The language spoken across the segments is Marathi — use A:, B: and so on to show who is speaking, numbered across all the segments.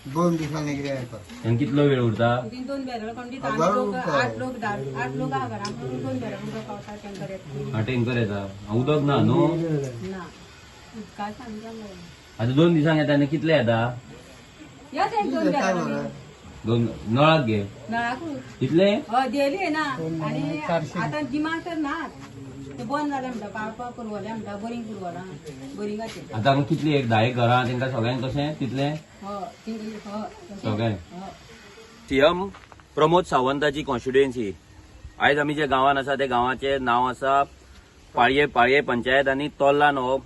A: 2 दिसांनी कितें येता
B: आणि कितलो वेळ उरता?
C: 2 बॅरल कोण दिता?
A: हजार रुपये.
C: 8 लोक आहा घरा 2 बॅरल उदक पावता टँकर येता.
B: हा टँकर येता उदक ना न्हू
C: ना उदका सांगता मरे.
B: आता 2 दिसांक येता आनी कितले येता?
C: येता एक 2 बॅरल
B: 2 नळाक घे
C: नळाकू
B: कितले?
C: हय दिली ना आणि आता गिमान तर ना ते बंद जाले म्हणटा पावपा पुरवले म्हणटा बोरिंग पुरवला बोरिंगाचे.
B: आता हांगा कितली एक 10 घरां तेंका सगळ्यांक कशें तितले सगळ्यांक? सीएम प्रमोद सावंताची कॉन्स्टिट्युएन्सी आयज आमी जे गांवांत आसा त्या गांवाचे नाव आसा पाळये पंचायत आनी तोल्लान हो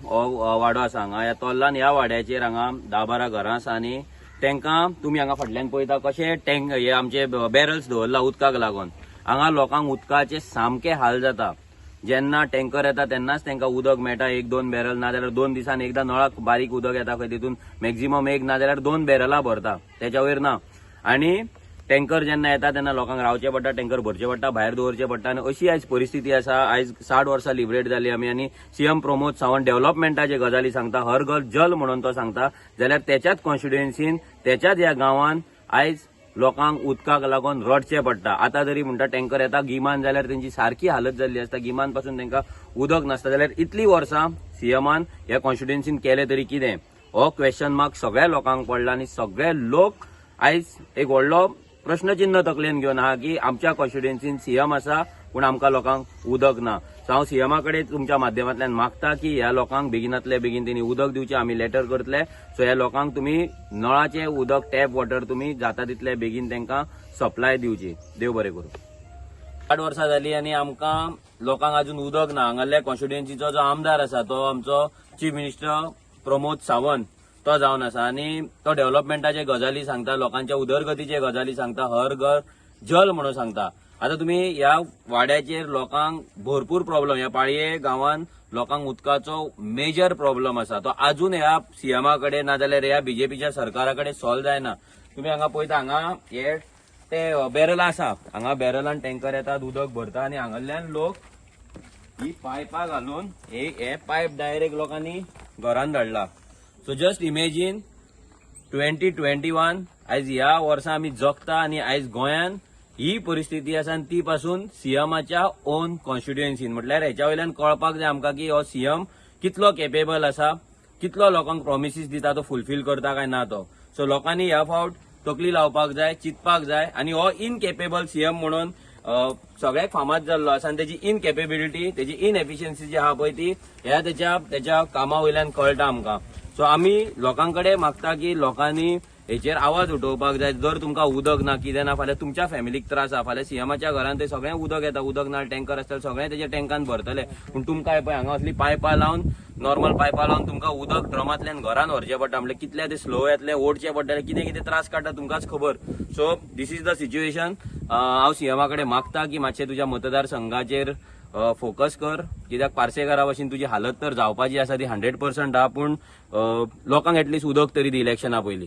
B: वाडो आसा हांगा. ह्या तोल्लान ह्या वाड्याचेर हांगा 10-12 घरां आसा आनी तांकां तुमी हांगा फाटल्यान पळयता कशे टँक हे आमचे बॅरल्स दवरला उदकाक लागून. हांगा लोकांक उदकाचे सामके हाल जाता. जेन्ना टँकर येता तेन्नाच तांकां उदक मेळटा 1-2 बॅरल ना जाल्यार 2 दिसान एकदा नळाक बारीक उदक येता खंय तितून मॅक्झिमम 1 ना जाल्यार 2 बॅरलां भरता तेच्या वयर ना. आनी टँकर जेन्ना येता तेन्ना लोकांक रावचें पडटा टँकर भरचें पडटा भायर दवरचें पडटा आनी अशी आयज परिस्थिती आसा. आयज 60 वर्सां लिबरेट जाली आमी आनी सीएम प्रमोद सावंत डेव्हलपमेंटाचे गजाली सांगता हर घर जल म्हणून तो सांगता जाल्यार त्याच्याच कॉन्स्टिट्युएन्सीन त्याच्याच ह्या गांवांत आयज लोकांक उदकाक लागून रडचें पडटा. आतां जरी म्हणटा टँकर येता गिमान जाल्यार तेंची सारकी हालत जाल्ली आसता. गिमान पासून तांकां उदक नासता जाल्यार इतली वर्सां सीएमान ह्या कॉन्स्टिट्युएन्सीन केलें तरी कितें हो क्वेश्चन मार्क सगळ्या लोकांक पडला आनी सगळे लोक आयज एक व्हडलो प्रश्नचिन्ह तकलेन घेवन आहा की आमच्या कॉन्स्टिट्युएन्सीन सीएम आसा पूण आमकां लोकांक उदक ना. सो हांव सीएमा कडेन तुमच्या माध्यमांतल्यान मागता की ह्या लोकांक बेगिनातले बेगीन तेणी उदक दिवचें. आमी लेटर करतले. सो ह्या लोकांक तुमी नळाचें उदक टॅप वॉटर तुमी जाता तितले बेगीन तांकां सप्लाय दिवची. देव बरें करूं. 8 वर्सां जाली आनी आमकां लोकांक अजून उदक ना. हांगासरल्या कॉन्स्टिट्युएन्सीचो जो आमदार आसा तो आमचो चीफ मिनिस्टर प्रमोद सावंत तो जावन आसा आनी तो डेव्हलपमेंटाचे गजाली सांगता लोकांच्या उदरगतीचे गजाली सांगता हर घर जल म्हणून सांगता. आता तुम्ही ह्या वाड्याचेर लोकांक भरपूर प्रॉब्लेम ह्या पाळये गांवांत लोकांक उदकाचो मेजर प्रॉब्लेम आसा. तो अजून ह्या सीएमा कडेन ना जाल्यार ह्या बीजेपीच्या सरकारा कडेन सॉल्व जायना. तुम्ही हांगा पळयता हांगा हे ते बॅरलां आसा हांगा बॅरलान टँकर येतात उदक भरता आनी हांगाल्यान लोक ही पायपां घालून हे पायप डायरेक्ट लोकांनी घरान धाडला. सो जस्ट इमेजीन 2021 आयज ह्या वर्सा आमी जगता आनी आयज गोंयान ही परिस्थिती आसा आनी ती पासून सीएमाच्या ओन कॉन्स्टिट्युएन्सीन म्हटल्यार हेच्या वयल्यान कळपाक जाय आमकां की हो सीएम कितलो केपेबल आसा कितलो लोकांक प्रॉमिसीस दिता तो फुलफील करता काय ना तो. सो लोकांनी ह्या फावट तकली लावपाक जाय चिंतपाक जाय आनी हो इनकेपेबल सीएम म्हणून सगळ्याक फामाद जाल्लो आसा आनी तेजी इनकेपेबिलिटी तेजी इनएफिशियन्सी जी आहा पळय ती ह्या तेच्या कामा वयल्यान कळटा आमकां. सो आमी लोकांकडे मागता की लोकांनी हेचेर आवाज उठोवपाक जाय. जर तुमकां उदक ना कितें ना फाल्यां तुमच्या फॅमिलीक त्रास आहा फाल्यां सीएमाच्या घरान ते सगळें उदक येता उदक ना टँकर आसता सगळें तेच्या टँकान भरतले पूण तुमकां पळय हांगा असली पायपां लावन नॉर्मल पायपां लावन तुमकां उदक ड्रमांतल्यान घरान व्हरचें पडटा म्हणजे कितले ते स्लो येतले ओडचें पडटले कितें कितें त्रास काडटा तुमकांच खबर. So this is the situation. हांव सीएमा कडेन मागता की मातशें तुज्या मतदारसंघाचेर फोकस कर कित्याक पार्सेकारा भशेन तुजी हालत तर जावपाची आसा ती 100% आहा पूण लोकांक एटलीस्ट उदक तरी दी इलेक्शना पयलीं.